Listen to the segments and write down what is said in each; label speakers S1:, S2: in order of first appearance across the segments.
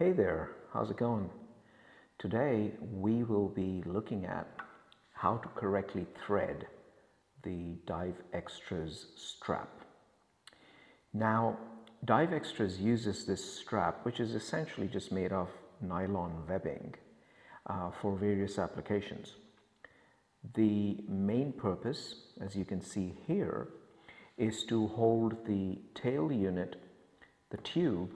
S1: Hey there, how's it going? Today we will be looking at how to correctly thread the Dive Xtras strap. Now, Dive Xtras uses this strap, which is essentially just made of nylon webbing for various applications. The main purpose, as you can see here, is to hold the tail unit, the tube,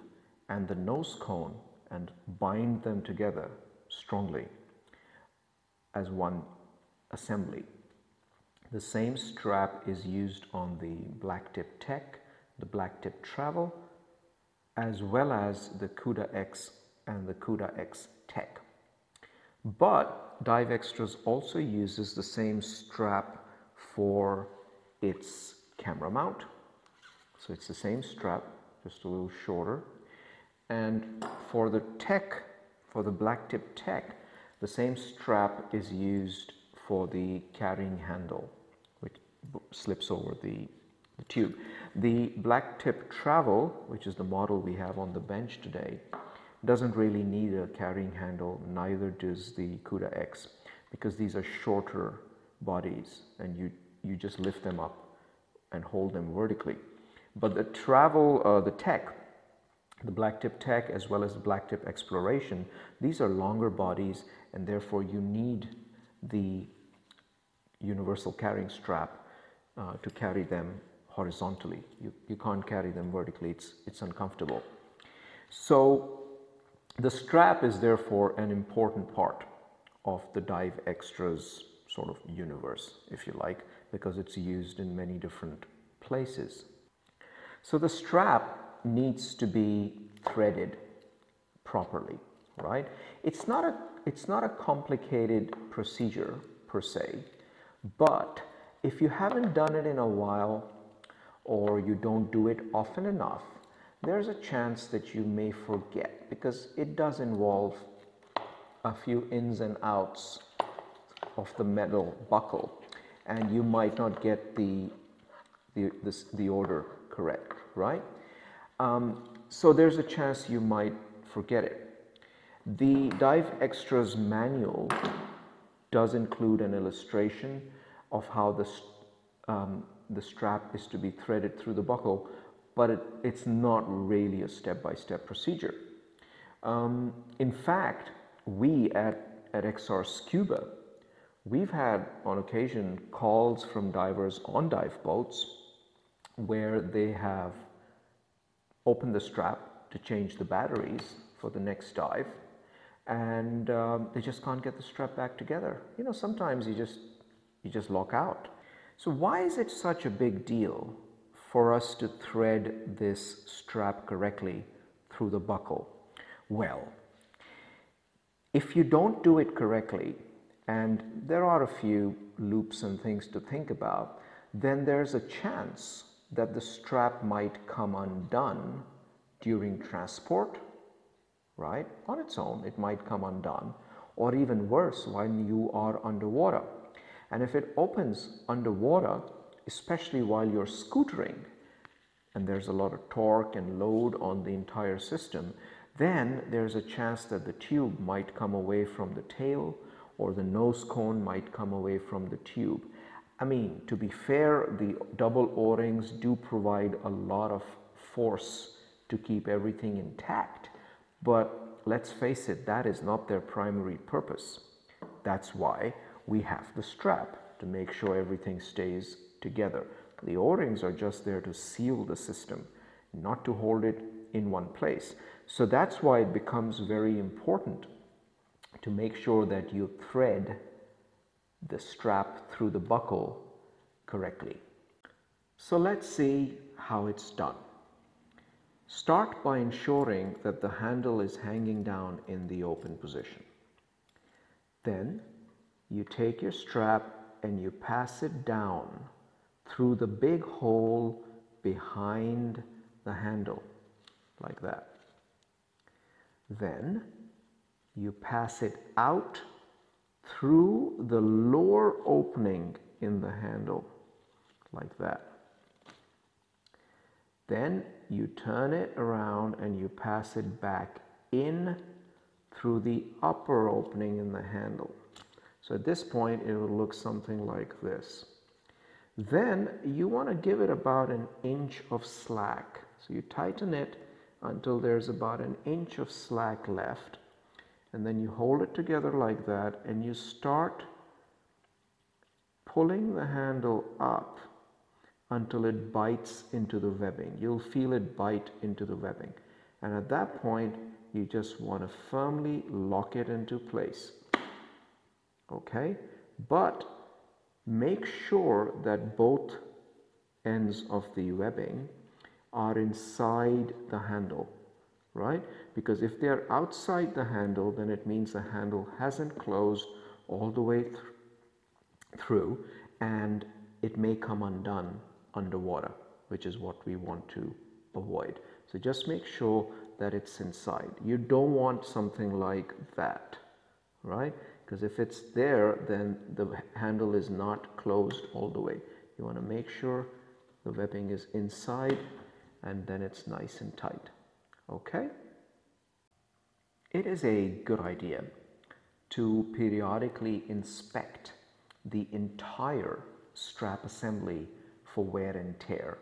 S1: and the nose cone and bind them together strongly as one assembly. The same strap is used on the BlackTip Tech, the BlackTip Travel, as well as the CUDA X and the CUDA X Tech. But Dive Xtras also uses the same strap for its camera mount. So it's the same strap, just a little shorter. And for the Tech, for the BlackTip Tech, the same strap is used for the carrying handle, which slips over the tube. The BlackTip Travel, which is the model we have on the bench today, doesn't really need a carrying handle, neither does the CUDA X, because these are shorter bodies and you just lift them up and hold them vertically. But the Travel, the Tech, the BlackTip Tech as well as the BlackTip Exploration, these are longer bodies and therefore you need the universal carrying strap to carry them horizontally. You can't carry them vertically, it's uncomfortable. So the strap is therefore an important part of the Dive Xtras sort of universe, if you like, because it's used in many different places. So the strap needs to be threaded properly, right? It's not a complicated procedure per se, but if you haven't done it in a while or you don't do it often enough, there's a chance that you may forget, because it does involve a few ins and outs of the metal buckle, and you might not get the order correct, right? So there's a chance you might forget it. The Dive Xtras manual does include an illustration of how the strap is to be threaded through the buckle, but it's not really a step-by-step procedure. In fact, we at XR Scuba, we've had on occasion calls from divers on dive boats where they have opened the strap to change the batteries for the next dive, and they just can't get the strap back together. You know, sometimes you just lock out. So why is it such a big deal for us to thread this strap correctly through the buckle? Well, if you don't do it correctly, and there are a few loops and things to think about, then there's a chance that the strap might come undone during transport, right? On its own, it might come undone, or even worse, when you are underwater. And if it opens underwater, especially while you're scootering, and there's a lot of torque and load on the entire system, then there's a chance that the tube might come away from the tail, or the nose cone might come away from the tube. I mean, to be fair, the double O-rings do provide a lot of force to keep everything intact, but let's face it, that is not their primary purpose. That's why we have the strap, to make sure everything stays together. The O-rings are just there to seal the system, not to hold it in one place. So that's why it becomes very important to make sure that you thread the strap through the buckle correctly. So let's see how it's done. Start by ensuring that the handle is hanging down in the open position. Then you take your strap and you pass it down through the big hole behind the handle, like that. Then you pass it out through the lower opening in the handle, like that. Then you turn it around and you pass it back in through the upper opening in the handle. So at this point it will look something like this. Then you want to give it about an inch of slack. So you tighten it until there's about an inch of slack left, and then you hold it together like that, and you start pulling the handle up until it bites into the webbing. You'll feel it bite into the webbing, and at that point you just want to firmly lock it into place. Okay, but make sure that both ends of the webbing are inside the handle, right? Because if they're outside the handle, then it means the handle hasn't closed all the way through, and it may come undone underwater, which is what we want to avoid. So just make sure that it's inside. You don't want something like that, right? Because if it's there, then the handle is not closed all the way. You want to make sure the webbing is inside, and then it's nice and tight. Okay? It is a good idea to periodically inspect the entire strap assembly for wear and tear,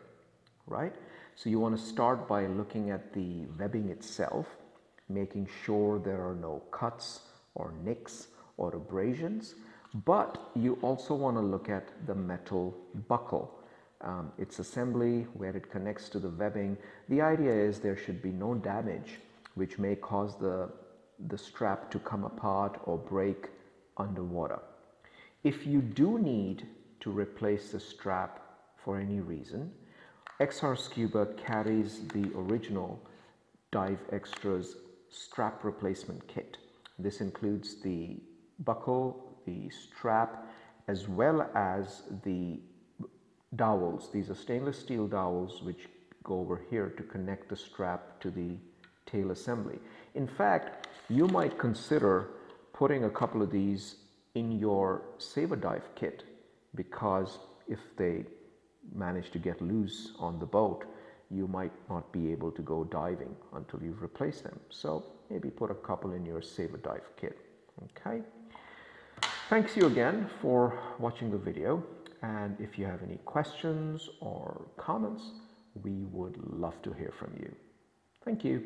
S1: right? So you want to start by looking at the webbing itself, making sure there are no cuts or nicks or abrasions, but you also want to look at the metal buckle, its assembly, where it connects to the webbing. The idea is there should be no damage which may cause the strap to come apart or break underwater. If you do need to replace the strap for any reason, XR Scuba carries the original Dive Xtras strap replacement kit. This includes the buckle, the strap, as well as the dowels. These are stainless steel dowels which go over here to connect the strap to the tail assembly. In fact, you might consider putting a couple of these in your Saver Dive kit, because if they manage to get loose on the boat, you might not be able to go diving until you've replaced them. So maybe put a couple in your Saver Dive kit. Okay. Thanks you again for watching the video, and if you have any questions or comments, we would love to hear from you. Thank you.